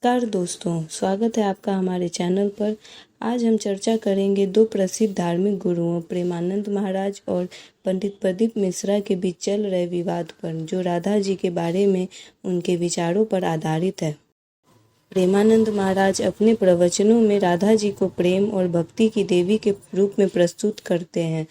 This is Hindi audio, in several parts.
नमस्कार दोस्तों, स्वागत है आपका हमारे चैनल पर। आज हम चर्चा करेंगे दो प्रसिद्ध धार्मिक गुरुओं प्रेमानंद महाराज और पंडित प्रदीप मिश्रा के बीच चल रहे विवाद पर, जो राधा जी के बारे में उनके विचारों पर आधारित है। प्रेमानंद महाराज अपने प्रवचनों में राधा जी को प्रेम और भक्ति की देवी के रूप में प्रस्तुत करते हैं।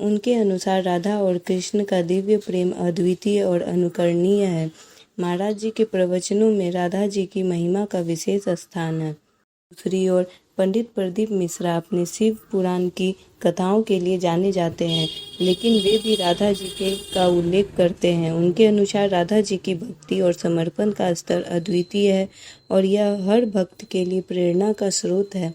उनके अनुसार राधा और कृष्ण का दिव्य प्रेम अद्वितीय और अनुकरणीय है। महाराज जी के प्रवचनों में राधा जी की महिमा का विशेष स्थान है। दूसरी ओर पंडित प्रदीप मिश्रा अपने शिव पुराण की कथाओं के लिए जाने जाते हैं, लेकिन वे भी राधा जी के का उल्लेख करते हैं। उनके अनुसार राधा जी की भक्ति और समर्पण का स्तर अद्वितीय है और यह हर भक्त के लिए प्रेरणा का स्रोत है।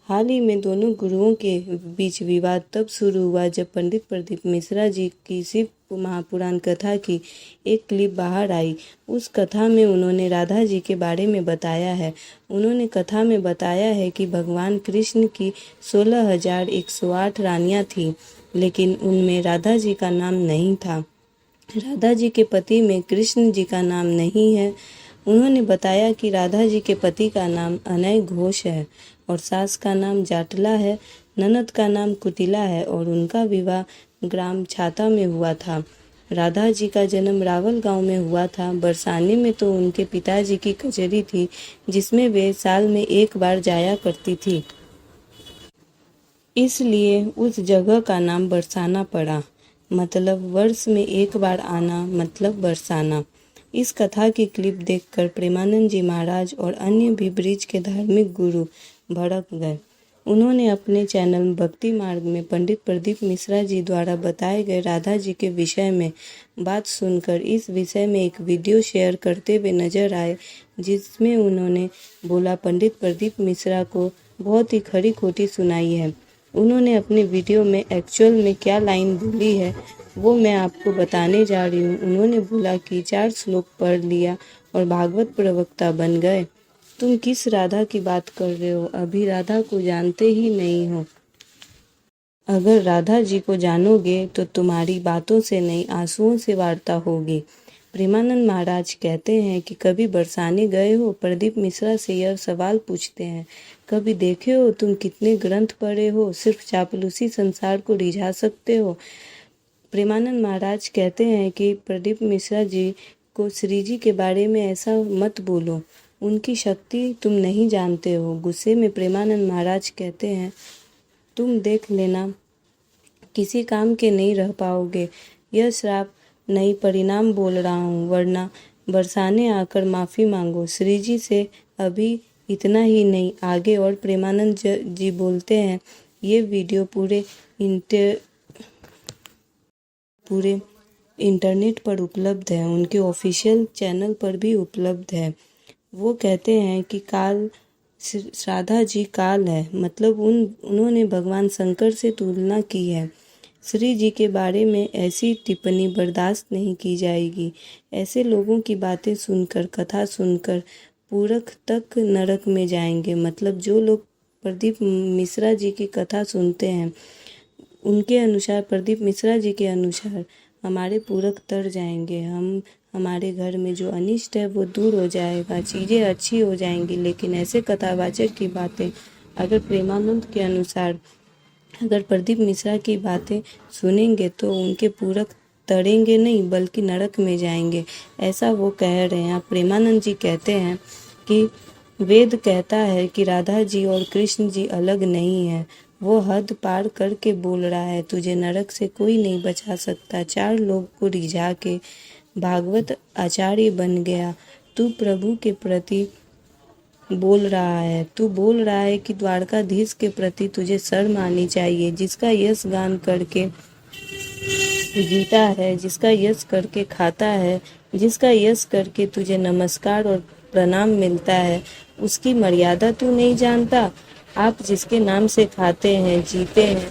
हाल ही में दोनों गुरुओं के बीच विवाद तब शुरू हुआ जब पंडित प्रदीप मिश्रा जी की शिव महापुराण कथा की एक क्लिप बाहर आई। उस कथा में उन्होंने राधा जी के बारे में बताया है। उन्होंने कथा में बताया है कि भगवान कृष्ण की 16,108 रानियां थीं, लेकिन उनमें राधा जी का नाम नहीं था। राधा जी के पति में कृष्ण जी का नाम नहीं है। उन्होंने बताया कि राधा जी के पति का नाम अनय घोष है और सास का नाम जाटला है, ननद का नाम कुटिला है और उनका विवाह ग्राम छाता में हुआ था। राधा जी का जन्म रावल गांव में हुआ था। बरसाने में तो उनके पिताजी की कचहरी थी, जिसमें वे साल में एक बार जाया करती थी, इसलिए उस जगह का नाम बरसाना पड़ा। मतलब वर्ष में एक बार आना, मतलब बरसाना। इस कथा की क्लिप देखकर प्रेमानंद जी महाराज और अन्य भी ब्रिज के धार्मिक गुरु भड़क गए। उन्होंने अपने चैनल भक्ति मार्ग में पंडित प्रदीप मिश्रा जी द्वारा बताए गए राधा जी के विषय में बात सुनकर इस विषय में एक वीडियो शेयर करते हुए नजर आए, जिसमें उन्होंने बोला पंडित प्रदीप मिश्रा को बहुत ही खरी खोटी सुनाई है। उन्होंने अपने वीडियो में एक्चुअल में क्या लाइन बोली है वो मैं आपको बताने जा रही हूँ। उन्होंने बोला कि 4 श्लोक पढ़ लिया और भागवत प्रवक्ता बन गए। तुम किस राधा की बात कर रहे हो? अभी राधा को जानते ही नहीं हो। अगर राधा जी को जानोगे तो तुम्हारी बातों से नहीं, आंसुओं से वार्ता होगी। प्रेमानंद महाराज कहते हैं कि कभी बरसाने गए हो? प्रदीप मिश्रा से यह सवाल पूछते हैं। कभी देखे हो तुम कितने ग्रंथ पढ़े हो? सिर्फ चापलूसी संसार को रिझा सकते हो। प्रेमानंद महाराज कहते हैं कि प्रदीप मिश्रा जी को श्री जी के बारे में ऐसा मत बोलो, उनकी शक्ति तुम नहीं जानते हो। गुस्से में प्रेमानंद महाराज कहते हैं, तुम देख लेना, किसी काम के नहीं रह पाओगे। यह श्राप नहीं, परिणाम बोल रहा हूँ, वरना बरसाने आकर माफ़ी मांगो श्री जी से। अभी इतना ही नहीं, आगे और प्रेमानंद जी बोलते हैं, ये वीडियो पूरे इंटरनेट पर उपलब्ध है, उनके ऑफिशियल चैनल पर भी उपलब्ध है। वो कहते हैं कि काल राधा जी काल है, मतलब उन्होंने भगवान शंकर से तुलना की है। श्री जी के बारे में ऐसी टिप्पणी बर्दाश्त नहीं की जाएगी। ऐसे लोगों की बातें सुनकर, कथा सुनकर पूरख तक नरक में जाएंगे। मतलब जो लोग प्रदीप मिश्रा जी की कथा सुनते हैं, उनके अनुसार, प्रदीप मिश्रा जी के अनुसार हमारे पूरक तर जाएंगे। हमारे घर में जो अनिष्ट है वो दूर हो जाएगा, चीज़ें अच्छी हो जाएंगी। लेकिन ऐसे कथावाचक की बातें अगर प्रेमानंद के अनुसार अगर प्रदीप मिश्रा की बातें सुनेंगे तो उनके पूरक तरेंगे नहीं, बल्कि नरक में जाएंगे, ऐसा वो कह रहे हैं। प्रेमानंद जी कहते हैं कि वेद कहता है कि राधा जी और कृष्ण जी अलग नहीं है। वो हद पार करके बोल रहा है, तुझे नरक से कोई नहीं बचा सकता। 4 लोग को रिझा के भागवत आचार्य बन गया। तू प्रभु के प्रति बोल रहा है, तू बोल रहा है कि द्वारकाधीश के प्रति तुझे शर्म आनी चाहिए, जिसका यश गान करके जीता है, जिसका यश करके खाता है, जिसका यश करके तुझे नमस्कार और प्रणाम मिलता है, उसकी मर्यादा तू नहीं जानता। आप जिसके नाम से खाते हैं, जीते हैं,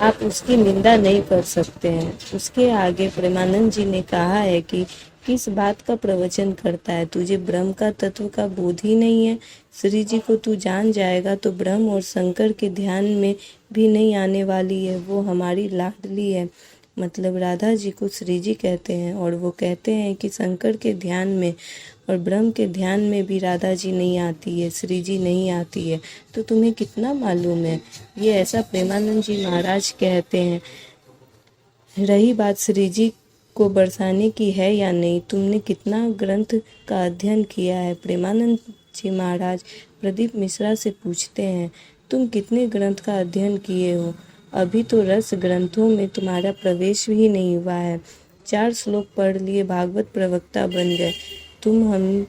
आप उसकी निंदा नहीं कर सकते हैं। उसके आगे प्रेमानंद जी ने कहा है कि किस बात का प्रवचन करता है, तुझे ब्रह्म का तत्व का बोध ही नहीं है। श्री जी को तू जान जाएगा तो ब्रह्म और शंकर के ध्यान में भी नहीं आने वाली है। वो हमारी लाडली है। मतलब राधा जी को श्री जी कहते हैं और वो कहते हैं कि शंकर के ध्यान में और ब्रह्म के ध्यान में भी राधा जी नहीं आती है, श्री जी नहीं आती है, तो तुम्हें कितना मालूम है। ये ऐसा प्रेमानंद जी महाराज कहते हैं। रही बात श्री जी को बरसाने की है या नहीं, तुमने कितना ग्रंथ का अध्ययन किया है। प्रेमानंद जी महाराज प्रदीप मिश्रा से पूछते हैं, तुम कितने ग्रंथ का अध्ययन किए हो। अभी तो रस ग्रंथों में तुम्हारा प्रवेश भी नहीं हुआ है। 4 श्लोक पढ़ लिए भागवत प्रवक्ता बन गए। तुम्हें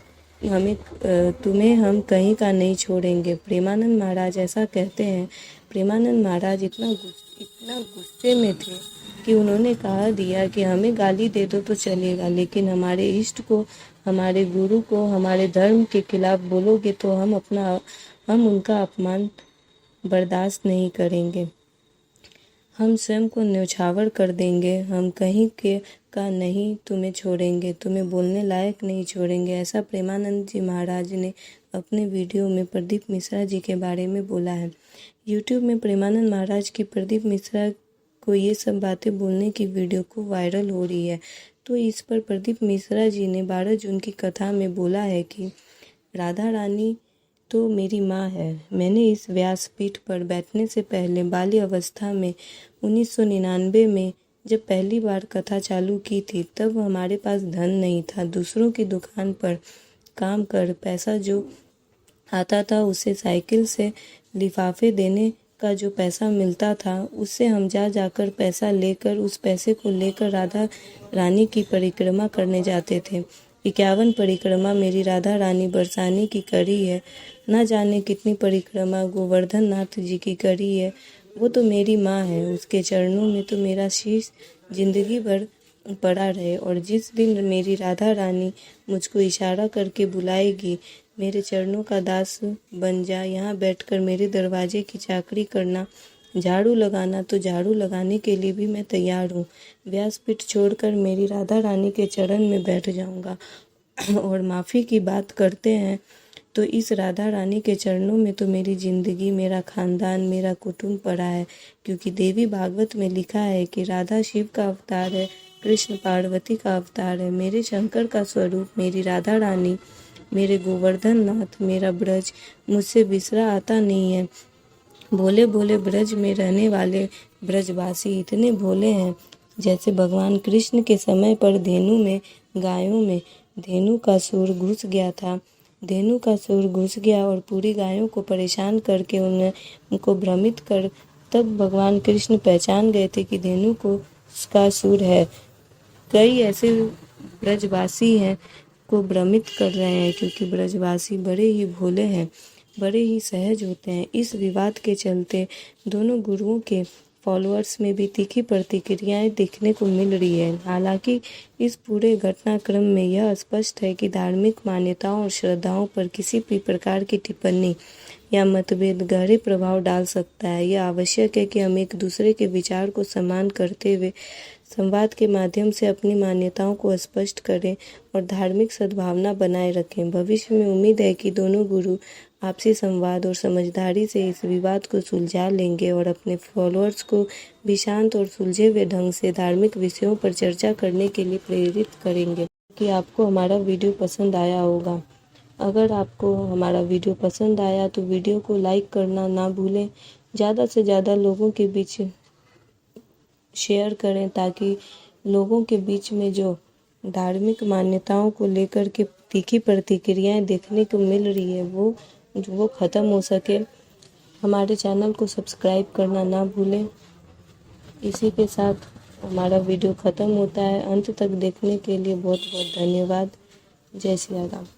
हम कहीं का नहीं छोड़ेंगे। प्रेमानंद महाराज ऐसा कहते हैं। प्रेमानंद महाराज इतना गुस्से में थे कि उन्होंने कहा दिया कि हमें गाली दे दो तो चलेगा, लेकिन हमारे इष्ट को, हमारे गुरु को, हमारे धर्म के खिलाफ बोलोगे तो हम उनका अपमान बर्दाश्त नहीं करेंगे। हम स्वयं को न्यौछावर कर देंगे। हम कहीं के का नहीं तुम्हें छोड़ेंगे, तुम्हें बोलने लायक नहीं छोड़ेंगे। ऐसा प्रेमानंद जी महाराज ने अपने वीडियो में प्रदीप मिश्रा जी के बारे में बोला है। यूट्यूब में प्रेमानंद महाराज की प्रदीप मिश्रा को ये सब बातें बोलने की वीडियो को वायरल हो रही है। तो इस पर प्रदीप मिश्रा जी ने 12 जून की कथा में बोला है कि राधा रानी तो मेरी माँ है। मैंने इस व्यासपीठ पर बैठने से पहले बाल्य अवस्था में 1999 में जब पहली बार कथा चालू की थी, तब हमारे पास धन नहीं था। दूसरों की दुकान पर काम कर पैसा जो आता था, उसे साइकिल से लिफाफे देने का जो पैसा मिलता था, उससे हम जाकर पैसा लेकर, उस पैसे को लेकर राधा रानी की परिक्रमा करने जाते थे। 51 परिक्रमा मेरी राधा रानी बरसाने की करी है। ना जाने कितनी परिक्रमा गोवर्धन नाथ जी की करी है। वो तो मेरी माँ है, उसके चरणों में तो मेरा शीश जिंदगी भर पड़ा रहे। और जिस दिन मेरी राधा रानी मुझको इशारा करके बुलाएगी, मेरे चरणों का दास बन जा, यहाँ बैठकर मेरे दरवाजे की चाकरी करना, झाड़ू लगाना तो झाड़ू लगाने के लिए भी मैं तैयार हूँ। व्यासपीठ छोड़कर मेरी राधा रानी के चरण में बैठ जाऊँगा। और माफ़ी की बात करते हैं तो इस राधा रानी के चरणों में तो मेरी ज़िंदगी, मेरा ख़ानदान, मेरा कुटुंब पड़ा है। क्योंकि देवी भागवत में लिखा है कि राधा शिव का अवतार है, कृष्ण पार्वती का अवतार है। मेरे शंकर का स्वरूप मेरी राधा रानी, मेरे गोवर्धन नाथ, मेरा ब्रज मुझसे बिसरा आता नहीं है। भोले भोले ब्रज में रहने वाले ब्रजवासी इतने भोले हैं, जैसे भगवान कृष्ण के समय पर गायों में धेनु का सुर घुस गया था। धेनु का सुर घुस गया और पूरी गायों को परेशान करके उनको भ्रमित कर, तब भगवान कृष्ण पहचान गए थे कि धेनु को उसका सुर है। कई ऐसे ब्रजवासी हैं को भ्रमित कर रहे हैं, क्योंकि ब्रजवासी बड़े ही भोले हैं, बड़े ही सहज होते हैं। इस विवाद के चलते दोनों गुरुओं के फॉलोअर्स में भी तीखी प्रतिक्रियाएं देखने को मिल रही है। हालांकि इस पूरे घटनाक्रम में यह स्पष्ट है कि धार्मिक मान्यताओं और श्रद्धाओं पर किसी भी प्रकार की टिप्पणी या मतभेद गहरे प्रभाव डाल सकता है। यह आवश्यक है कि हम एक दूसरे के विचार को सम्मान करते हुए संवाद के माध्यम से अपनी मान्यताओं को स्पष्ट करें और धार्मिक सद्भावना बनाए रखें। भविष्य में उम्मीद है कि दोनों गुरु आपसी संवाद और समझदारी से इस विवाद को सुलझा लेंगे और अपने फॉलोअर्स को भी शांत और सुलझे हुए ढंग से धार्मिक विषयों पर चर्चा करने के लिए प्रेरित करेंगे। कि आपको हमारा वीडियो पसंद आया होगा। अगर आपको हमारा वीडियो पसंद आया तो वीडियो को लाइक करना ना भूलें। ज़्यादा से ज़्यादा लोगों के बीच शेयर करें, ताकि लोगों के बीच में जो धार्मिक मान्यताओं को लेकर के तीखी प्रतिक्रियाएं देखने को मिल रही है वो ख़त्म हो सके। हमारे चैनल को सब्सक्राइब करना ना भूलें। इसी के साथ हमारा वीडियो ख़त्म होता है। अंत तक देखने के लिए बहुत बहुत धन्यवाद। जय श्री राम।